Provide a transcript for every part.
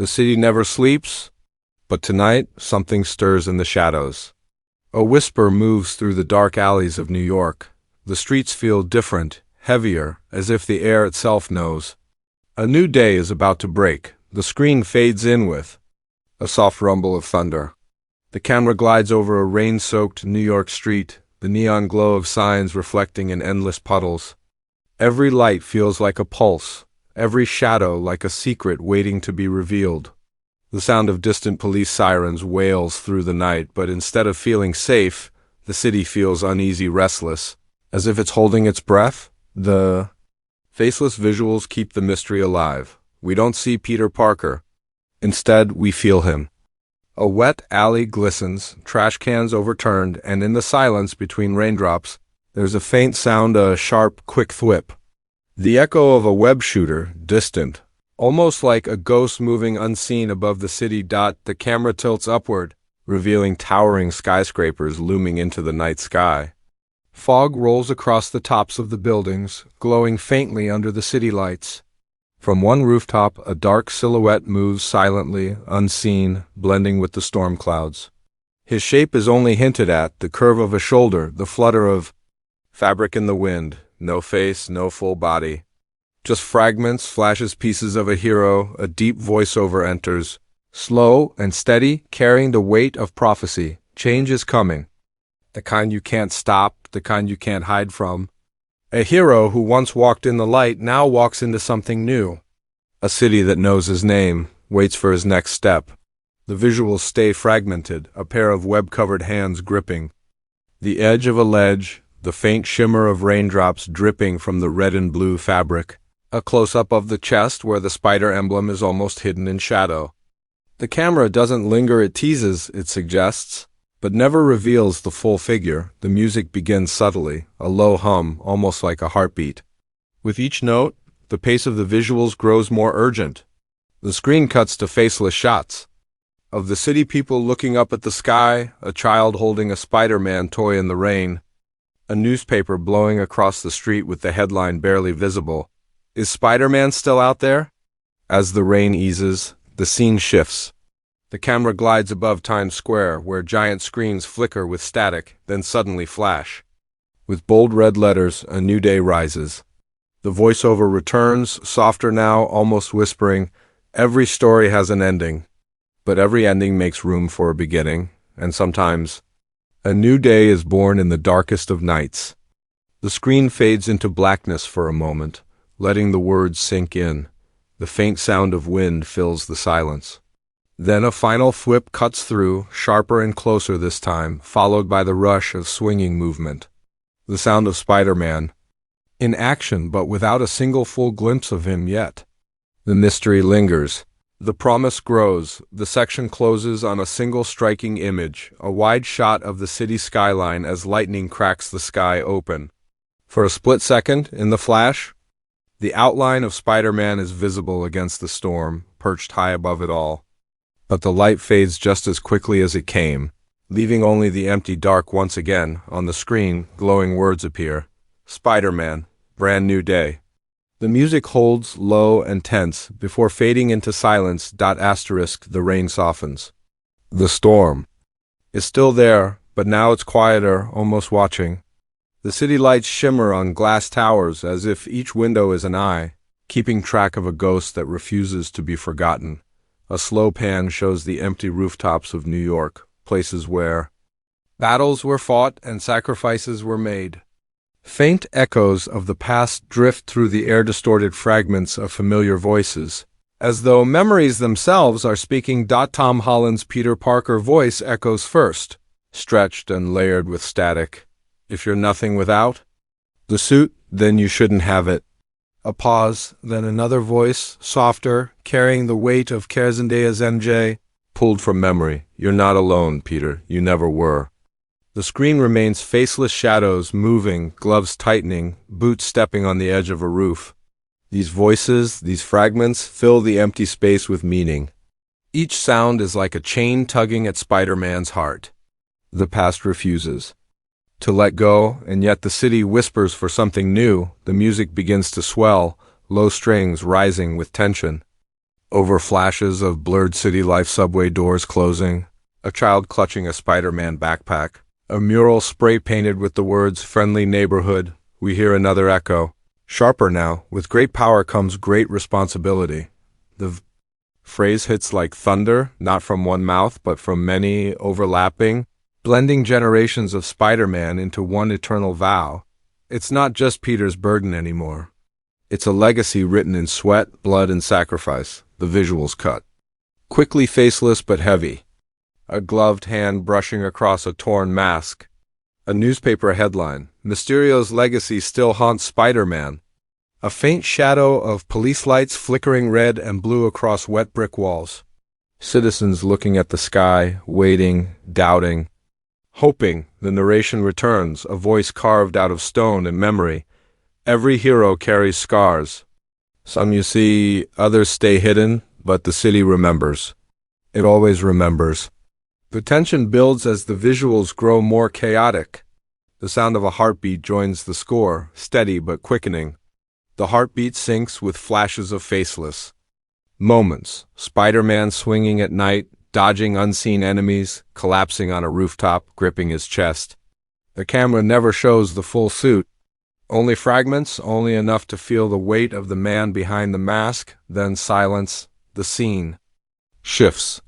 The city never sleeps, but tonight something stirs in the shadows. A whisper moves through the dark alleys of New York. The streets feel different, heavier, as if the air itself knows. A new day is about to break. The screen fades in with a soft rumble of thunder. The camera glides over a rain-soaked New York street, the neon glow of signs reflecting in endless puddles. Every light feels like a pulse, every shadow like a secret waiting to be revealed. The sound of distant police sirens wails through the night, but instead of feeling safe, the city feels uneasy, restless, as if it's holding its breath. The faceless visuals keep the mystery alive. We don't see Peter Parker. Instead, we feel him. A wet alley glistens, trash cans overturned, and in the silence between raindrops, there's a faint sound, a sharp, quick thwip. The echo of a web shooter, distant, almost like a ghost moving unseen above the city. The camera tilts upward, revealing towering skyscrapers looming into the night sky. Fog rolls across the tops of the buildings, glowing faintly under the city lights. From one rooftop, a dark silhouette moves silently, unseen, blending with the storm clouds. His shape is only hinted at, the curve of a shoulder, the flutter of fabric in the wind. No face, no full body. Just fragments, flashes, pieces of a hero. A deep voiceover enters, slow and steady, carrying the weight of prophecy. Change is coming. The kind you can't stop, the kind you can't hide from. A hero who once walked in the light now walks into something new. A city that knows his name, waits for his next step. The visuals stay fragmented, a pair of web-covered hands gripping the edge of a ledge, the faint shimmer of raindrops dripping from the red and blue fabric. A close-up of the chest where the spider emblem is almost hidden in shadow. The camera doesn't linger, it teases, it suggests, but never reveals the full figure. The music begins subtly, a low hum, almost like a heartbeat. With each note, the pace of the visuals grows more urgent. The screen cuts to faceless shots of the city people looking up at the sky, a child holding a Spider-Man toy in the rain, a newspaper blowing across the street with the headline barely visible. Is Spider-Man still out there? As the rain eases, the scene shifts. The camera glides above Times Square, where giant screens flicker with static, then suddenly flash. With bold red letters, a new day rises. The voiceover returns, softer now, almost whispering, every story has an ending, but every ending makes room for a beginning, and sometimes a new day is born in the darkest of nights. The screen fades into blackness for a moment, letting the words sink in. The faint sound of wind fills the silence. Then a final thwip cuts through, sharper and closer this time, followed by the rush of swinging movement. The sound of Spider-Man, in action but without a single full glimpse of him yet. The mystery lingers. The promise grows. The section closes on a single striking image, a wide shot of the city skyline as lightning cracks the sky open. For a split second, in the flash, the outline of Spider-Man is visible against the storm, perched high above it all. But the light fades just as quickly as it came, leaving only the empty dark once again. On the screen, glowing words appear. Spider-Man, brand new day. The music holds low and tense before fading into silence. The rain softens. The storm is still there, but now it's quieter, almost watching. The city lights shimmer on glass towers as if each window is an eye, keeping track of a ghost that refuses to be forgotten. A slow pan shows the empty rooftops of New York, places where battles were fought and sacrifices were made. Faint echoes of the past drift through the air-distorted fragments of familiar voices, as though memories themselves are speaking. Tom Holland's Peter Parker voice echoes first, stretched and layered with static. If you're nothing without the suit, then you shouldn't have it. A pause, then another voice, softer, carrying the weight of Zendaya's MJ, pulled from memory. You're not alone, Peter. You never were. The screen remains faceless shadows moving, gloves tightening, boots stepping on the edge of a roof. These voices, these fragments, fill the empty space with meaning. Each sound is like a chain tugging at Spider-Man's heart. The past refuses to let go, and yet the city whispers for something new. The music begins to swell, low strings rising with tension. Over flashes of blurred city life, subway doors closing, a child clutching a Spider-Man backpack, a mural spray painted with the words "Friendly Neighborhood." We hear another echo. Sharper now, with great power comes great responsibility. The phrase hits like thunder, not from one mouth, but from many, overlapping, blending generations of Spider-Man into one eternal vow. It's not just Peter's burden anymore. It's a legacy written in sweat, blood, and sacrifice. The visuals cut. Quickly faceless but heavy. A gloved hand brushing across a torn mask. A newspaper headline. Mysterio's legacy still haunts Spider-Man. A faint shadow of police lights flickering red and blue across wet brick walls. Citizens looking at the sky, waiting, doubting, hoping. The narration returns, a voice carved out of stone and memory. Every hero carries scars. Some you see, others stay hidden, but the city remembers. It always remembers. The tension builds as the visuals grow more chaotic. The sound of a heartbeat joins the score, steady but quickening. The heartbeat syncs with flashes of faceless. Moments. Spider-Man swinging at night, dodging unseen enemies, collapsing on a rooftop, gripping his chest. The camera never shows the full suit. Only fragments, only enough to feel the weight of the man behind the mask, then silence. The scene shifts.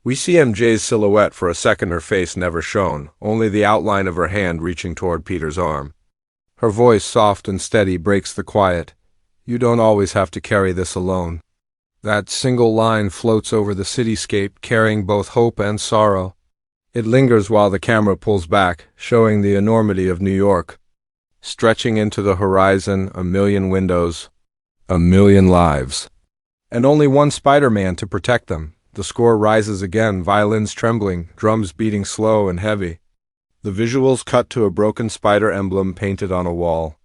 We see MJ's silhouette for a second, her face never shown, only the outline of her hand reaching toward Peter's arm. Her voice, soft and steady, breaks the quiet. You don't always have to carry this alone. That single line floats over the cityscape, carrying both hope and sorrow. It lingers while the camera pulls back, showing the enormity of New York. Stretching into the horizon, a million windows, a million lives. And only one Spider-Man to protect them. The score rises again, violins trembling, drums beating slow and heavy. The visuals cut to a broken spider emblem painted on a wall.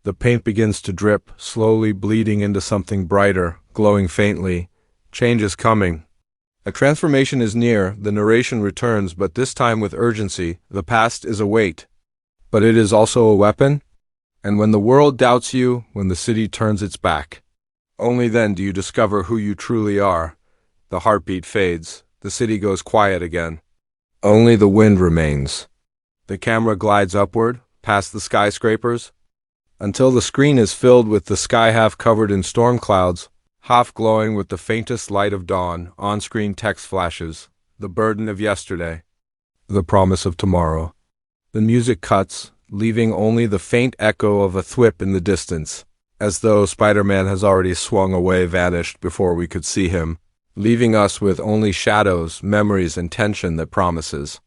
The paint begins to drip, slowly bleeding into something brighter, glowing faintly. Change is coming. A transformation is near, the narration returns, but this time with urgency. The past is a weight. But it is also a weapon. And when the world doubts you, when the city turns its back, only then do you discover who you truly are. The heartbeat fades. The city goes quiet again. Only the wind remains. The camera glides upward, past the skyscrapers, until the screen is filled with the sky half covered in storm clouds, half glowing with the faintest light of dawn. On-screen text flashes. The burden of yesterday. The promise of tomorrow. The music cuts, leaving only the faint echo of a thwip in the distance, as though Spider-Man has already swung away, vanished before we could see him, leaving us with only shadows, memories, and tension that promises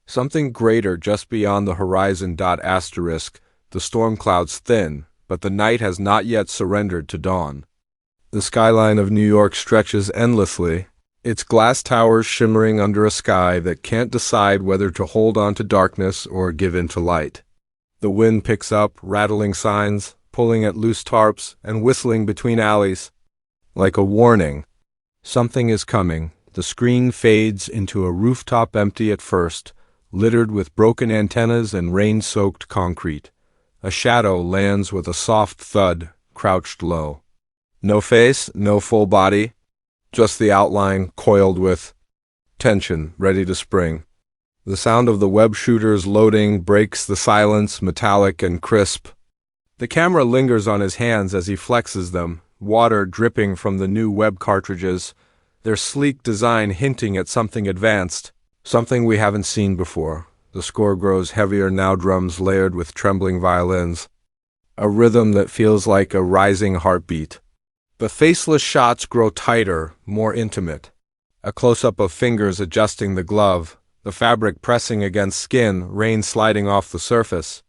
something greater just beyond the horizon. Asterisk. The storm clouds thin, but the night has not yet surrendered to dawn. The skyline of New York stretches endlessly, its glass towers shimmering under a sky that can't decide whether to hold on to darkness or give in to light. The wind picks up, rattling signs, pulling at loose tarps, and whistling between alleys. Like a warning. Something is coming. The screen fades into a rooftop empty at first, littered with broken antennas and rain-soaked concrete. A shadow lands with a soft thud, crouched low. No face, no full body, just the outline coiled with tension, ready to spring. The sound of the web shooters loading breaks the silence, metallic and crisp. The camera lingers on his hands as he flexes them, water dripping from the new web cartridges, their sleek design hinting at something advanced, something we haven't seen before. The score grows heavier now, drums layered with trembling violins, a rhythm that feels like a rising heartbeat. The faceless shots grow tighter, more intimate. A close-up of fingers adjusting the glove, the fabric pressing against skin, rain sliding off the surface.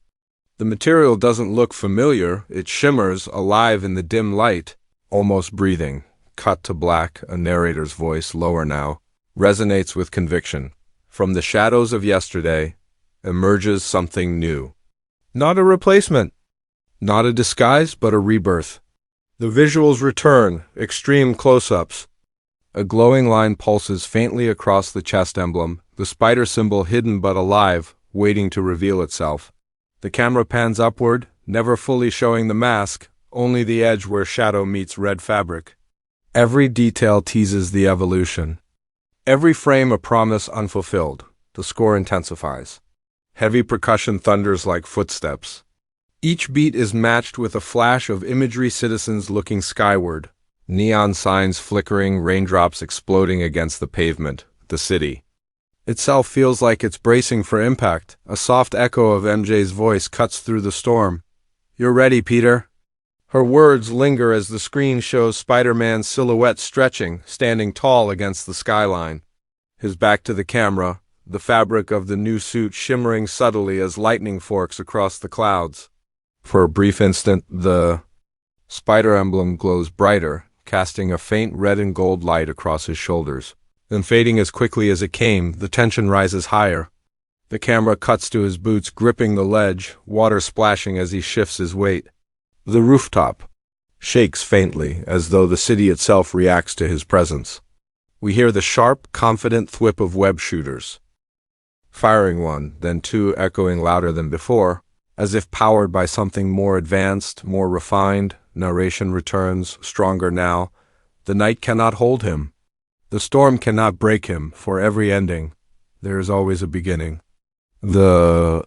The material doesn't look familiar, it shimmers, alive in the dim light, almost breathing. Cut to black, a narrator's voice, lower now, resonates with conviction. From the shadows of yesterday emerges something new. Not a replacement, not a disguise, but a rebirth. The visuals return, extreme close-ups. A glowing line pulses faintly across the chest emblem, the spider symbol hidden but alive, waiting to reveal itself. The camera pans upward, never fully showing the mask, only the edge where shadow meets red fabric. Every detail teases the evolution. Every frame a promise unfulfilled. The score intensifies. Heavy percussion thunders like footsteps. Each beat is matched with a flash of imagery, citizens looking skyward, neon signs flickering, raindrops exploding against the pavement. The city itself feels like it's bracing for impact. A soft echo of MJ's voice cuts through the storm. "You're ready, Peter." Her words linger as the screen shows Spider-Man's silhouette stretching, standing tall against the skyline. His back to the camera, the fabric of the new suit shimmering subtly as lightning forks across the clouds. For a brief instant, the spider emblem glows brighter, casting a faint red and gold light across his shoulders. Then fading as quickly as it came, the tension rises higher. The camera cuts to his boots gripping the ledge, water splashing as he shifts his weight. The rooftop shakes faintly, as though the city itself reacts to his presence. We hear the sharp, confident thwip of web shooters. Firing one, then two, echoing louder than before, as if powered by something more advanced, more refined. Narration returns, stronger now. The night cannot hold him. The storm cannot break him. For every ending, there is always a beginning. The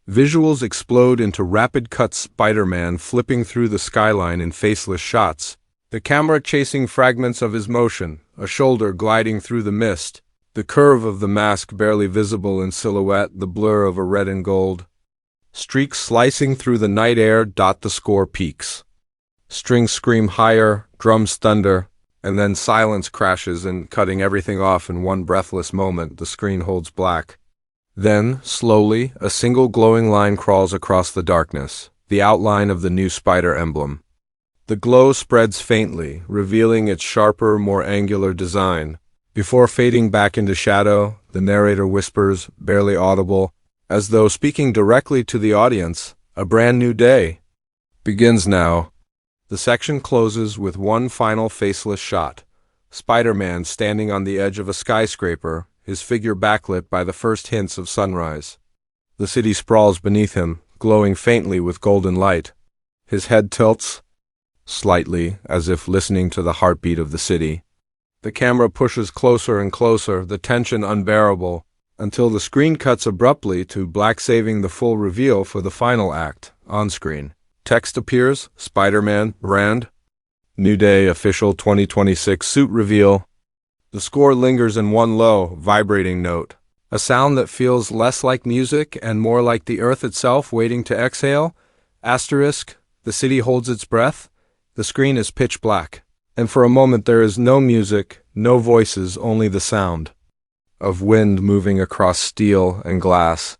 visuals explode into rapid cuts, Spider-Man flipping through the skyline in faceless shots, the camera chasing fragments of his motion, a shoulder gliding through the mist, the curve of the mask barely visible in silhouette, the blur of a red and gold. Streaks slicing through the night air. The score peaks. Strings scream higher, drums thunder, and then silence crashes and cutting everything off in one breathless moment. The screen holds black. Then, slowly, a single glowing line crawls across the darkness, the outline of the new spider emblem. The glow spreads faintly, revealing its sharper, more angular design. Before fading back into shadow, the narrator whispers, barely audible, as though speaking directly to the audience, "A brand new day begins now." The section closes with one final faceless shot. Spider-Man standing on the edge of a skyscraper, his figure backlit by the first hints of sunrise. The city sprawls beneath him, glowing faintly with golden light. His head tilts slightly, as if listening to the heartbeat of the city. The camera pushes closer and closer, the tension unbearable, until the screen cuts abruptly to black, saving the full reveal for the final act. On screen, text appears, Spider-Man, brand, New Day, official 2026 suit reveal. The score lingers in one low, vibrating note, a sound that feels less like music and more like the earth itself waiting to exhale. Asterisk, the city holds its breath. The screen is pitch black, and for a moment there is no music, no voices, only the sound of wind moving across steel and glass.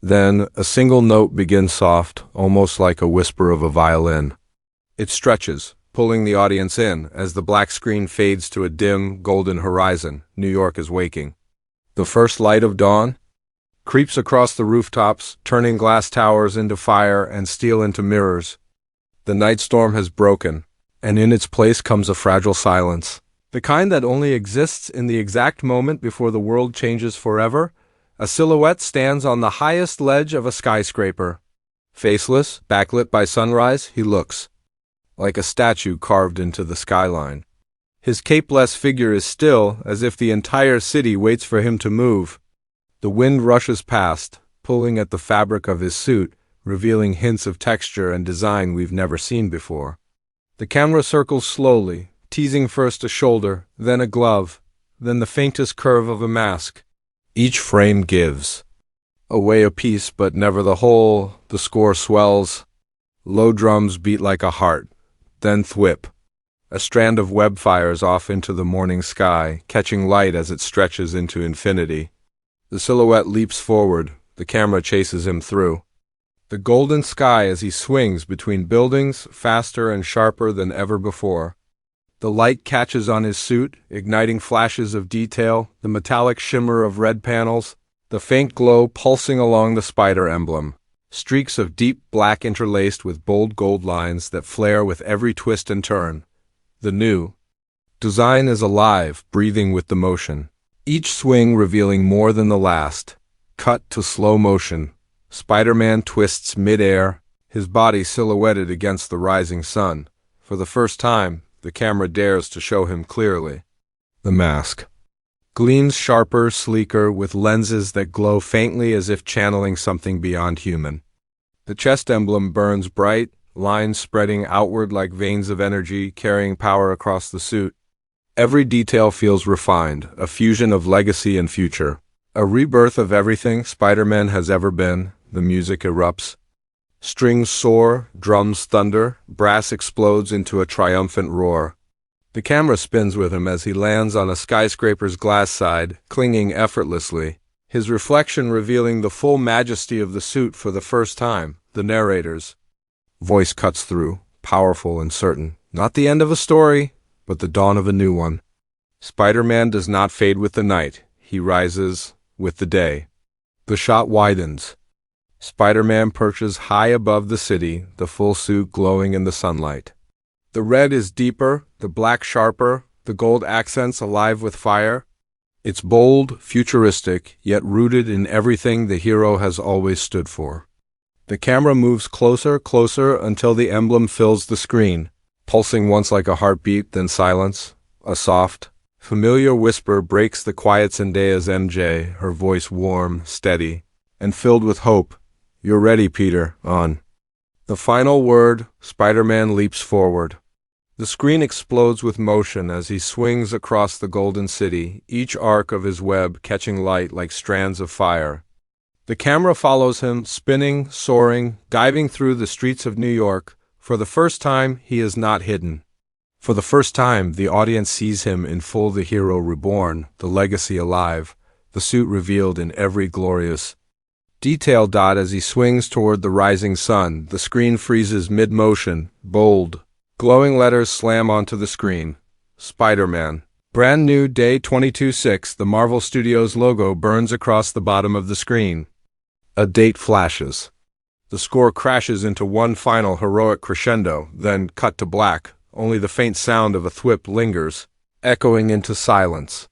Then a single note begins soft, almost like a whisper of a violin. It stretches, pulling the audience in as the black screen fades to a dim, golden horizon. New York is waking. The first light of dawn creeps across the rooftops, turning glass towers into fire and steel into mirrors. The night storm has broken, and in its place comes a fragile silence, the kind that only exists in the exact moment before the world changes forever. A silhouette stands on the highest ledge of a skyscraper. Faceless, backlit by sunrise, he looks like a statue carved into the skyline. His capeless figure is still, as if the entire city waits for him to move. The wind rushes past, pulling at the fabric of his suit, revealing hints of texture and design we've never seen before. The camera circles slowly, teasing first a shoulder, then a glove, then the faintest curve of a mask. Each frame gives away a piece, but never the whole. The score swells. Low drums beat like a heart, then thwip. A strand of web fires off into the morning sky, catching light as it stretches into infinity. The silhouette leaps forward, the camera chases him through the golden sky as he swings between buildings, faster and sharper than ever before. The light catches on his suit, igniting flashes of detail, the metallic shimmer of red panels, the faint glow pulsing along the spider emblem. Streaks of deep black interlaced with bold gold lines that flare with every twist and turn. The new design is alive, breathing with the motion. Each swing revealing more than the last. Cut to slow motion. Spider-Man twists mid-air, his body silhouetted against the rising sun. For the first time, The camera dares to show him clearly. The mask gleams sharper, sleeker, with lenses that glow faintly as if channeling something beyond human. The chest emblem burns bright, lines spreading outward like veins of energy, carrying power across the suit. Every detail feels refined, a fusion of legacy and future. A rebirth of everything Spider-Man has ever been. The music erupts. Strings soar, drums thunder, brass explodes into a triumphant roar. The camera spins with him as he lands on a skyscraper's glass side, clinging effortlessly, his reflection revealing the full majesty of the suit for the first time. The narrator's voice cuts through, powerful and certain. Not the end of a story, but the dawn of a new one. Spider-Man does not fade with the night. He rises with the day. The shot widens. Spider-Man perches high above the city, the full suit glowing in the sunlight. The red is deeper, the black sharper, the gold accents alive with fire. It's bold, futuristic, yet rooted in everything the hero has always stood for. The camera moves closer until the emblem fills the screen, pulsing once like a heartbeat, then silence. A soft, familiar whisper breaks the quiet. Zendaya's MJ, her voice warm, steady, and filled with hope. "You're ready, Peter. On." The final word, Spider-Man leaps forward. The screen explodes with motion as he swings across the golden city, each arc of his web catching light like strands of fire. The camera follows him, spinning, soaring, diving through the streets of New York. For the first time, he is not hidden. For the first time, the audience sees him in full, the hero reborn, the legacy alive, the suit revealed in every glorious detail. As he swings toward the rising sun, the screen freezes mid-motion, bold, glowing letters slam onto the screen. Spider-Man. Brand new day 22/6. The Marvel Studios logo burns across the bottom of the screen. A date flashes. The score crashes into one final heroic crescendo, then cut to black. Only the faint sound of a thwip lingers, echoing into silence.